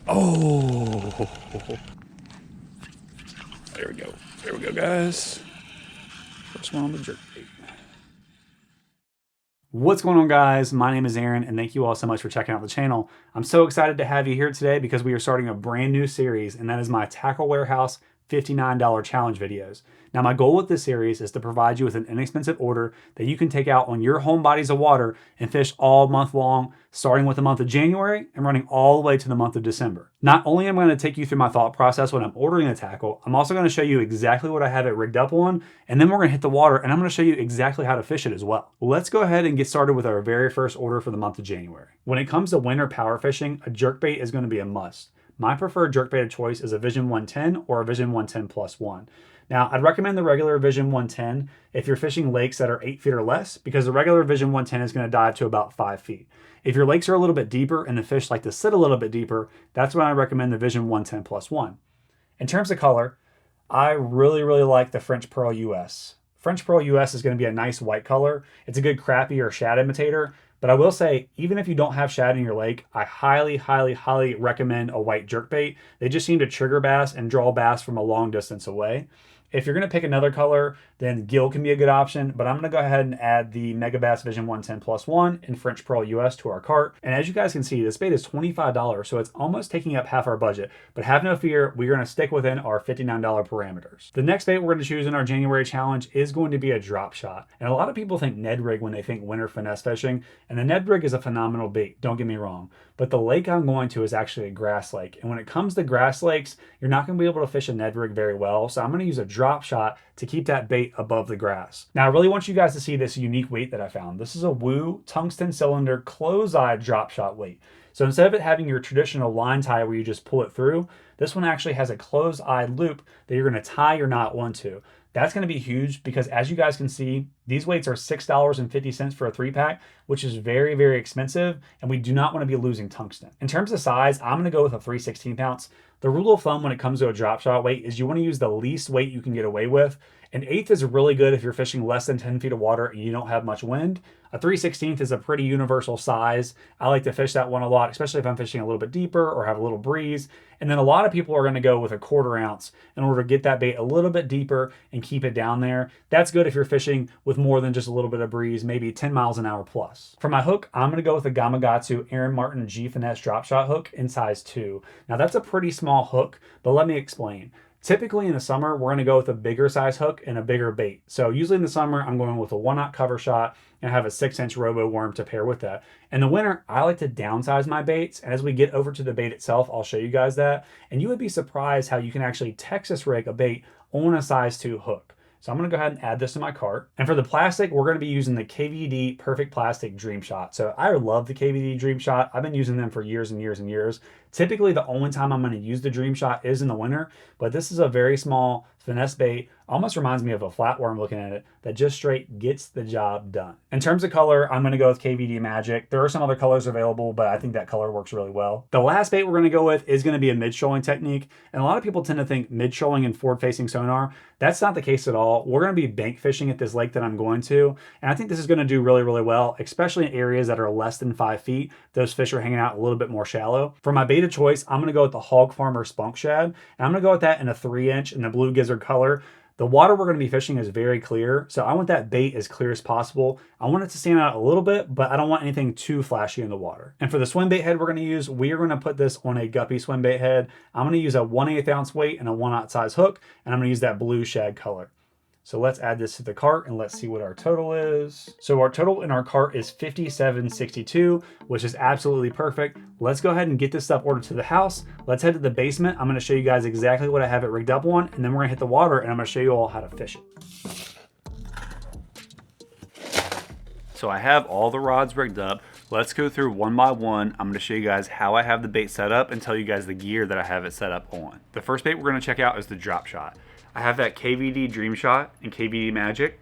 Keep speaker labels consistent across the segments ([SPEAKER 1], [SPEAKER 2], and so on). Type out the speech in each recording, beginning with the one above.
[SPEAKER 1] Oh, there we go. There we go, guys. First one on the jerkbait. What's going on, guys? My name is Aaron, and thank you all so much for checking out the channel. I'm so excited to have you here today because we are starting a brand new series, and that is my Tackle Warehouse $59 challenge videos. Now, my goal with this series is to provide you with an inexpensive order that you can take out on your home bodies of water and fish all month long, starting with the month of January and running all the way to the month of December. Not only am I going to take you through my thought process when I'm ordering the tackle, I'm also going to show you exactly what I have it rigged up on, and then we're going to hit the water and I'm going to show you exactly how to fish it as well. Let's go ahead and get started with our very first order for the month of January. When it comes to winter power fishing, a jerkbait is going to be a must. My preferred jerkbait of choice is a Vision 110 or a Vision 110 Plus 1. Now, I'd recommend the regular Vision 110 if you're fishing lakes that are 8 feet or less, because the regular Vision 110 is going to dive to about 5 feet. If your lakes are a little bit deeper and the fish like to sit a little bit deeper, that's when I recommend the Vision 110 Plus 1. In terms of color, I really like the French Pearl US. French Pearl US is going to be a nice white color. It's a good crappie or shad imitator. But I will say, even if you don't have shad in your lake, I highly recommend a white jerkbait. They just seem to trigger bass and draw bass from a long distance away. If you're going to pick another color, then gill can be a good option, but I'm going to go ahead and add the Megabass Vision 110 Plus 1 in French Pearl US to our cart. And as you guys can see, this bait is $25, so it's almost taking up half our budget. But have no fear, we're going to stick within our $59 parameters. The next bait we're going to choose in our January challenge is going to be a drop shot. And a lot of people think Ned rig when they think winter finesse fishing, and the Ned rig is a phenomenal bait, don't get me wrong. But the lake I'm going to is actually a grass lake. And when it comes to grass lakes, you're not going to be able to fish a Ned rig very well. So I'm going to use a drop shot to keep that bait above the grass. Now, I really want you guys to see this unique weight that I found. This is a Woo tungsten cylinder close-eye drop shot weight. So instead of it having your traditional line tie where you just pull it through, this one actually has a closed-eye loop that you're going to tie your knot onto. That's going to be huge because, as you guys can see, these weights are $6.50 for a 3-pack, which is very expensive, and we do not want to be losing tungsten. In terms of size, I'm going to go with a 3/16 ounce. The rule of thumb when it comes to a drop shot weight is you want to use the least weight you can get away with. An 1/8 is really good if you're fishing less than 10 feet of water and you don't have much wind. A 3/16 is a pretty universal size. I like to fish that one a lot, especially if I'm fishing a little bit deeper or have a little breeze. And then a lot of people are going to go with a 1/4 ounce in order to get that bait a little bit deeper and keep it down there. That's good if you're fishing with more than just a little bit of breeze, maybe 10 miles an hour plus. For my hook, I'm going to go with a Gamakatsu Aaron Martin G Finesse drop shot hook in size 2. Now that's a pretty small hook, but let me explain. Typically in the summer, we're going to go with a bigger size hook and a bigger bait. So usually in the summer, I'm going with a 1/0 cover shot and have a 6-inch robo worm to pair with that. In the winter, I like to downsize my baits. And as we get over to the bait itself, I'll show you guys that. And you would be surprised how you can actually Texas rig a bait on a size 2 hook. So I'm going to go ahead and add this to my cart. And for the plastic, we're going to be using the KVD Perfect Plastic Dream Shot. So I love the KVD Dream Shot. I've been using them for years and years. Typically, the only time I'm going to use the Dream Shot is in the winter, but this is a very small finesse bait. Almost reminds me of a flatworm looking at it that just straight gets the job done. In terms of color, I'm going to go with KVD Magic. There are some other colors available, but I think that color works really well. The last bait we're going to go with is going to be a mid-shoaling technique. And a lot of people tend to think mid-shoaling and forward-facing sonar. That's not the case at all. We're going to be bank fishing at this lake that I'm going to. And I think this is going to do really well, especially in areas that are less than 5 feet. Those fish are hanging out a little bit more shallow. For my bait of choice, I'm going to go with the Hog Farmer Spunk Shad. And I'm going to go with that in a 3-inch in the blue gizzard color. The water we're going to be fishing is very clear, so I want that bait as clear as possible. I want it to stand out a little bit, but I don't want anything too flashy in the water. And for the swim bait head we're going to use, we are going to put this on a guppy swim bait head. I'm going to use a 1/8 ounce weight and a 1/0 size hook, and I'm going to use that blue shad color. So let's add this to the cart and let's see what our total is. So our total in our cart is $57.62, which is absolutely perfect. Let's go ahead and get this stuff ordered to the house. Let's head to the basement. I'm going to show you guys exactly what I have it rigged up on, and then we're going to hit the water and I'm going to show you all how to fish it. So I have all the rods rigged up. Let's go through one by one. I'm going to show you guys how I have the bait set up and tell you guys the gear that I have it set up on. The first bait we're going to check out is the drop shot. I have that KVD Dream Shot and KVD Magic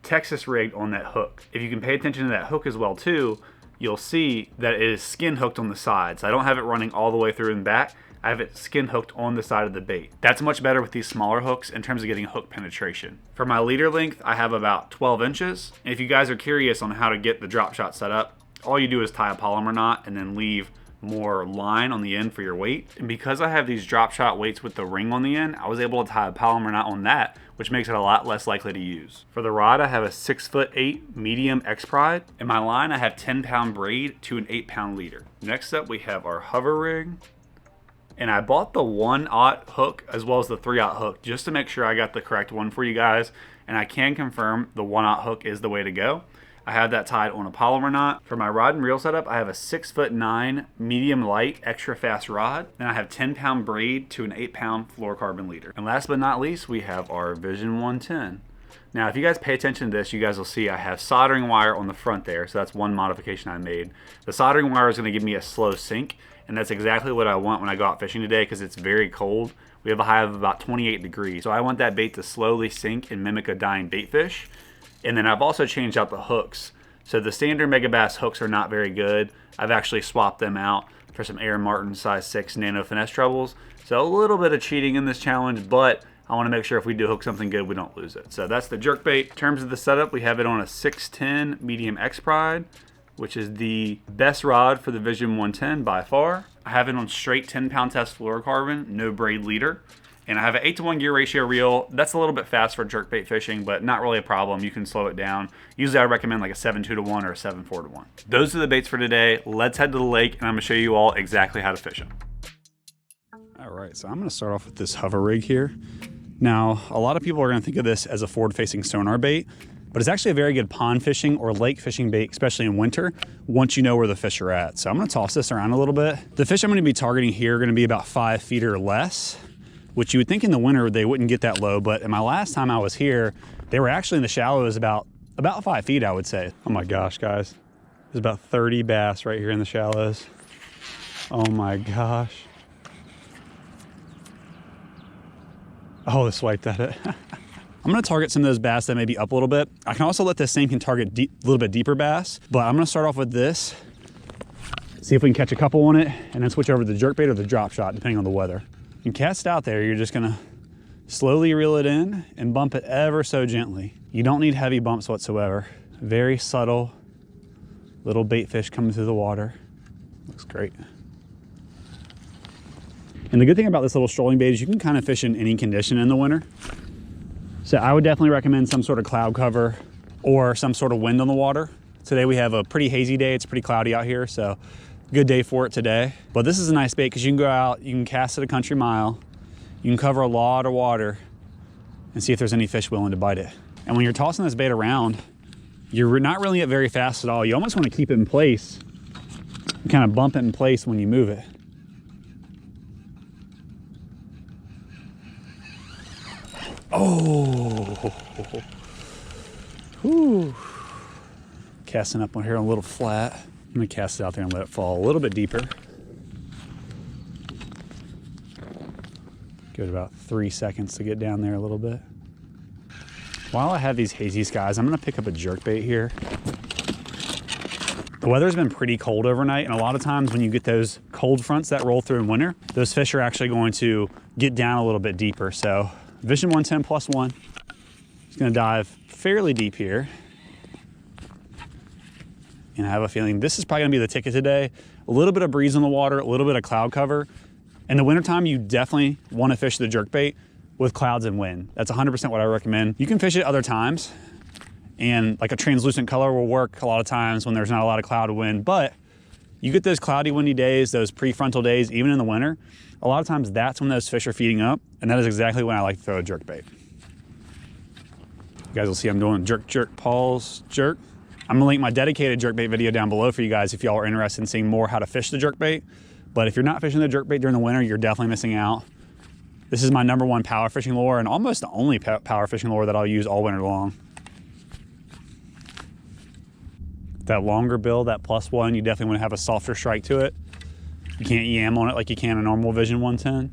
[SPEAKER 1] Texas rigged on that hook. If you can pay attention to that hook as well too, you'll see that it is skin hooked on the sides. I don't have it running all the way through and back. I have it skin hooked on the side of the bait. That's much better with these smaller hooks in terms of getting hook penetration. For my leader length, I have about 12 inches. And if you guys are curious on how to get the drop shot set up, all you do is tie a polymer knot and then leave more line on the end for your weight. And because I have these drop shot weights with the ring on the end, I was able to tie a Palomar knot on that, which makes it a lot less likely to use. For the rod, I have a 6'8" medium X Pride. In my line, I have 10-pound braid to an 8-pound leader. Next up, we have our hover rig. And I bought the 1/0 hook as well as the 3/0 hook just to make sure I got the correct one for you guys. And I can confirm the 1/0 hook is the way to go. I have that tied on a Palomar knot. For my rod and reel setup, I have a 6'9" medium light extra fast rod. Then I have 10-pound braid to an 8-pound fluorocarbon leader. And last but not least, we have our Vision 110. Now, if you guys pay attention to this, you guys will see I have soldering wire on the front there. So that's one modification I made. The soldering wire is going to give me a slow sink. And that's exactly what I want when I go out fishing today because it's very cold. We have a high of about 28 degrees. So I want that bait to slowly sink and mimic a dying bait fish. And then I've also changed out the hooks. So the standard Megabass hooks are not very good. I've actually swapped them out for some Aaron Martin size 6 nano finesse trebles. So a little bit of cheating in this challenge, but I want to make sure if we do hook something good, we don't lose it. So that's the jerkbait. In terms of the setup, we have it on a 6'10" medium X Pride, which is the best rod for the Vision 110 by far. I have it on straight 10-pound test fluorocarbon, no braid leader. And I have an 8-to-1 gear ratio reel. That's a little bit fast for jerkbait fishing, but not really a problem. You can slow it down. Usually I recommend like a 7.2-to-1 or a 7.4-to-1. Those are the baits for today. Let's head to the lake and I'm gonna show you all exactly how to fish them. All right, so I'm gonna start off with this hover rig here. Now, a lot of people are gonna think of this as a forward-facing sonar bait, but it's actually a very good pond fishing or lake fishing bait, especially in winter, once you know where the fish are at. So I'm gonna toss this around a little bit. The fish I'm gonna be targeting here are gonna be about 5 feet or less, which you would think in the winter they wouldn't get that low, but in my last time I was here, they were actually in the shallows about 5 feet, I would say. Oh my gosh, guys. There's about 30 bass right here in the shallows. Oh my gosh. Oh, it swiped at it. I'm gonna target some of those bass that may be up a little bit. I can also let this same can target a little bit deeper bass, but I'm gonna start off with this, see if we can catch a couple on it, and then switch over to the jerkbait or the drop shot, depending on the weather. And cast out there, you're just gonna slowly reel it in and bump it ever so gently. You don't need heavy bumps whatsoever. Very subtle little bait fish coming through the water. Looks great. And the good thing about this little strolling bait is you can kind of fish in any condition in the winter. So I would definitely recommend some sort of cloud cover or some sort of wind on the water. Today we have a pretty hazy day. It's pretty cloudy out here, so good day for it today. But this is a nice bait because you can go out, you can cast it a country mile, you can cover a lot of water and see if there's any fish willing to bite it. And when you're tossing this bait around, you're not reeling it very fast at all. You almost want to keep it in place and kind of bump it in place when you move it. Oh, whew. Casting up on here a little flat. I'm gonna cast it out there and let it fall a little bit deeper. Give it about 3 seconds to get down there a little bit. While I have these hazy skies, I'm gonna pick up a jerkbait here. The weather's been pretty cold overnight, and a lot of times when you get those cold fronts that roll through in winter, those fish are actually going to get down a little bit deeper. So Vision 110 +1. It's gonna dive fairly deep here. And I have a feeling this is probably gonna be the ticket today. A little bit of breeze on the water, a little bit of cloud cover. In the wintertime, you definitely wanna fish the jerkbait with clouds and wind. That's 100% what I recommend. You can fish it other times, and like a translucent color will work a lot of times when there's not a lot of cloud or wind, but you get those cloudy, windy days, those prefrontal days, even in the winter, a lot of times that's when those fish are feeding up, and that is exactly when I like to throw a jerkbait. You guys will see I'm doing jerk, jerk, pause, jerk. I'm gonna link my dedicated jerkbait video down below for you guys if y'all are interested in seeing more how to fish the jerkbait. But if you're not fishing the jerkbait during the winter, you're definitely missing out. This is my #1 power fishing lure and almost the only power fishing lure that I'll use all winter long. That longer bill, that +1, you definitely want to have a softer strike to it. You can't yam on it like you can a normal Vision 110.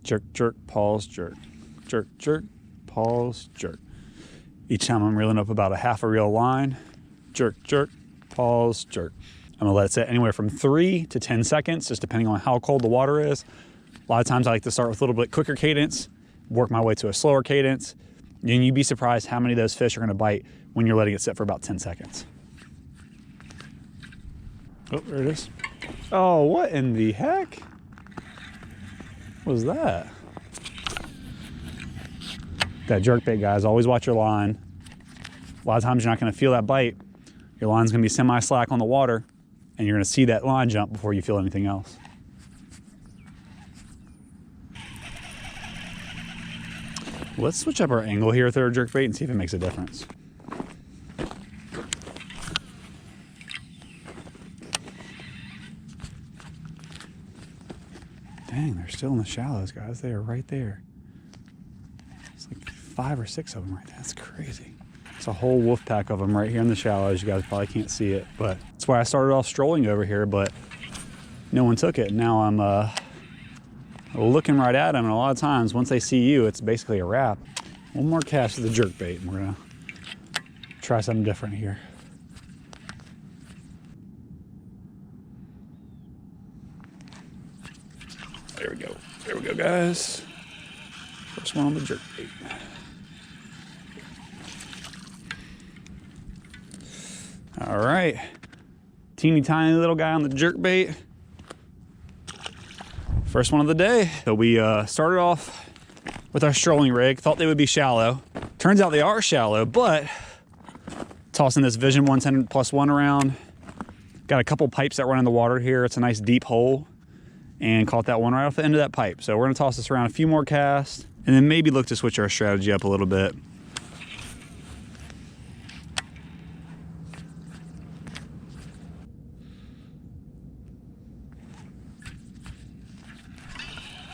[SPEAKER 1] Jerk, jerk, pause, jerk. Jerk, jerk, pause, jerk. Each time I'm reeling up about a half a reel line. Jerk, jerk, pause, jerk. I'm gonna let it sit anywhere from 3 to 10 seconds, just depending on how cold the water is. A lot of times I like to start with a little bit quicker cadence, work my way to a slower cadence, And you'd be surprised how many of those fish are gonna bite when you're letting it sit for about 10 seconds. Oh, there it is. Oh, what in the heck? What was that? That jerkbait, guys, always watch your line. A lot of times you're not gonna feel that bite. Your line's gonna be semi-slack on the water, and you're gonna see that line jump before you feel anything else. Let's switch up our angle here with our jerkbait and see if it makes a difference. Dang, they're still in the shallows, guys. They are right there. It's like 5 or 6 of them right there. That's crazy. It's a whole wolf pack of them right here in the shallows. You guys probably can't see it, but that's why I started off strolling over here, but no one took it. Now I'm looking right at them, and a lot of times once they see you, it's basically a wrap. One more cast of the jerkbait, and we're gonna try something different here. There we go. There we go, guys. First one on the jerkbait. All right. Teeny tiny little guy on the jerkbait. First one of the day. So we started off with our strolling rig. Thought they would be shallow. Turns out they are shallow, but tossing this Vision 110+1 around. Got a couple pipes that run in the water here. It's a nice deep hole. And caught that one right off the end of that pipe. So we're gonna toss this around a few more casts and then maybe look to switch our strategy up a little bit.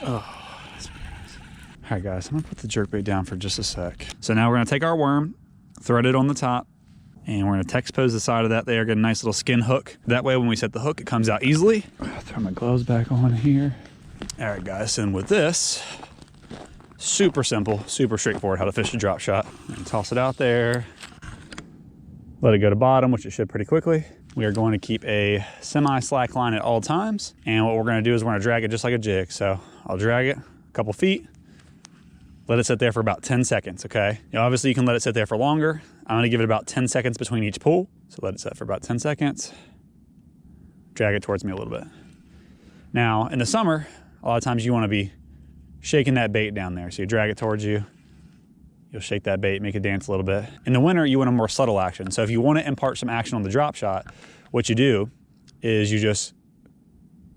[SPEAKER 1] Oh, that's very nice. All right, guys, I'm gonna put the jerkbait down for just a sec. So now we're gonna take our worm, thread it on the top, and we're gonna Texpose the side of that there, get a nice little skin hook. That way when we set the hook, it comes out easily. I'll throw my gloves back on here. All right, guys, and with this, super simple, super straightforward how to fish a drop shot. And toss it out there, let it go to bottom, which it should pretty quickly. We are going to keep a semi-slack line at all times. And what we're gonna do is we're gonna drag it just like a jig. So I'll drag it a couple feet, let it sit there for about 10 seconds, okay? Obviously you can let it sit there for longer. I'm gonna give it about 10 seconds between each pull. So let it sit for about 10 seconds. Drag it towards me a little bit. Now, in the summer, a lot of times you wanna be shaking that bait down there. So you drag it towards you, you'll shake that bait, make it dance a little bit. In the winter, you want a more subtle action. So if you wanna impart some action on the drop shot, what you do is you just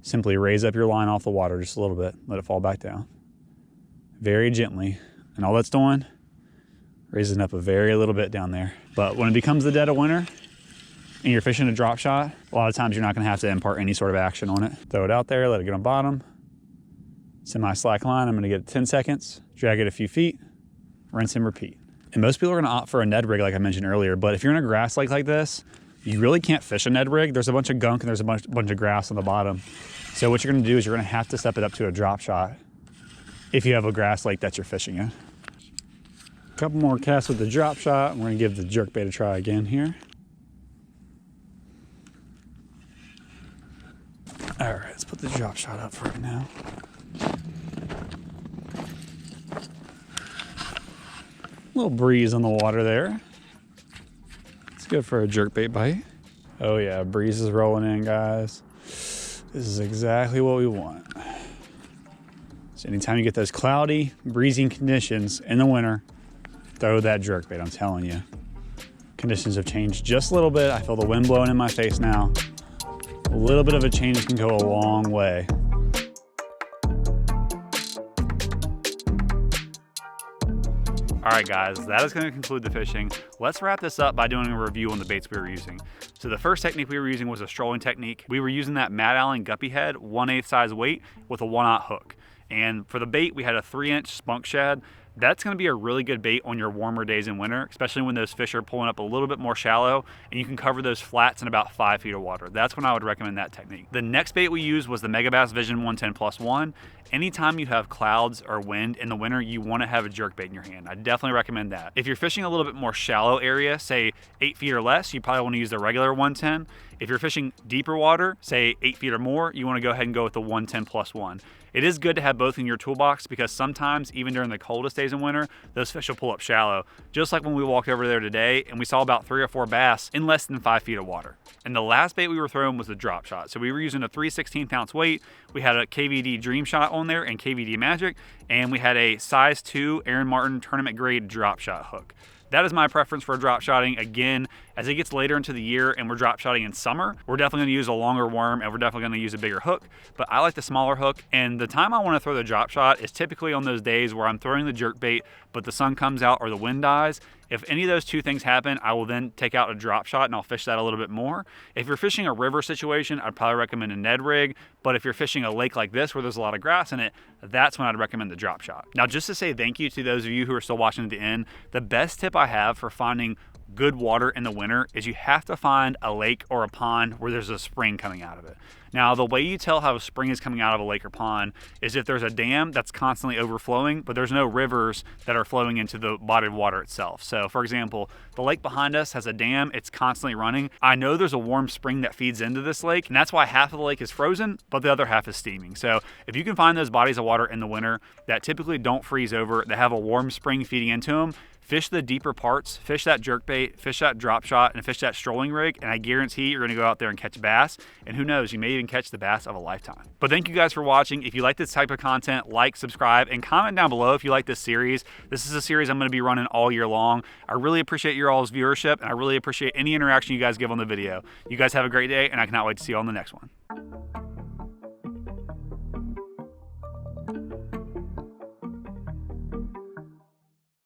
[SPEAKER 1] simply raise up your line off the water just a little bit, let it fall back down. Very gently, and all that's doing, raising up a very little bit down there. But when it becomes the dead of winter and you're fishing a drop shot, a lot of times you're not gonna have to impart any sort of action on it. Throw it out there, let it get on bottom. Semi-slack line, I'm gonna get 10 seconds, drag it a few feet, rinse and repeat. And most people are gonna opt for a Ned rig like I mentioned earlier, but if you're in a grass lake like this, you really can't fish a Ned rig. There's a bunch of gunk and there's a bunch of grass on the bottom. So what you're gonna do is you're gonna have to step it up to a drop shot if you have a grass lake that you're fishing in. A couple more casts with the drop shot, and we're gonna give the jerkbait a try again here. All right, let's put the drop shot up for right now. Little breeze on the water there. It's good for a jerkbait bite. Oh yeah, breeze is rolling in, guys. This is exactly what we want. So anytime you get those cloudy, breezy conditions in the winter, throw that jerkbait, I'm telling you. Conditions have changed just a little bit. I feel the wind blowing in my face now. A little bit of a change can go a long way. All right, guys, that is going to conclude the fishing. Let's wrap this up by doing a review on the baits we were using. So the first technique we were using was a strolling technique. We were using that Mad Allen guppy head, 1/8 size weight with a 1/0 hook. And for the bait, we had a 3-inch spunk shad. That's gonna be a really good bait on your warmer days in winter, especially when those fish are pulling up a little bit more shallow and you can cover those flats in about 5 feet of water. That's when I would recommend that technique. The next bait we used was the Megabass Vision 110+1. Anytime you have clouds or wind in the winter, you wanna have a jerkbait in your hand. I definitely recommend that. If you're fishing a little bit more shallow area, say 8 feet or less, you probably wanna use the regular 110. If you're fishing deeper water, say 8 feet or more, you want to go ahead and go with the 110+1. It is good to have both in your toolbox because sometimes, even during the coldest days in winter, those fish will pull up shallow. Just like when we walked over there today and we saw about 3 or 4 bass in less than 5 feet of water. And the last bait we were throwing was the drop shot. So we were using a 3/16 ounce weight. We had a KVD Dream Shot on there and KVD Magic, and we had a size 2 Aaron Martin tournament grade drop shot hook. That is my preference for drop shotting. Again, as it gets later into the year and we're drop shotting in summer, we're definitely gonna use a longer worm and we're definitely gonna use a bigger hook, but I like the smaller hook. And the time I wanna throw the drop shot is typically on those days where I'm throwing the jerk bait, but the sun comes out or the wind dies. If any of those two things happen, I will then take out a drop shot and I'll fish that a little bit more. If you're fishing a river situation, I'd probably recommend a Ned rig, but if you're fishing a lake like this where there's a lot of grass in it, that's when I'd recommend the drop shot. Now, just to say thank you to those of you who are still watching at the end, the best tip I have for finding good water in the winter is you have to find a lake or a pond where there's a spring coming out of it. Now, the way you tell how a spring is coming out of a lake or pond is if there's a dam that's constantly overflowing, but there's no rivers that are flowing into the body of water itself. So, for example, the lake behind us has a dam, it's constantly running. I know there's a warm spring that feeds into this lake, and that's why half of the lake is frozen, but the other half is steaming. So, if you can find those bodies of water in the winter that typically don't freeze over, that have a warm spring feeding into them, fish the deeper parts, fish that jerkbait, fish that drop shot, and fish that strolling rig, and I guarantee you're gonna go out there and catch bass, and who knows, you may even catch the bass of a lifetime. But thank you guys for watching. If you like this type of content, like, subscribe, and comment down below if you like this series. This is a series I'm gonna be running all year long. I really appreciate your all's viewership, and I really appreciate any interaction you guys give on the video. You guys have a great day, and I cannot wait to see you on the next one.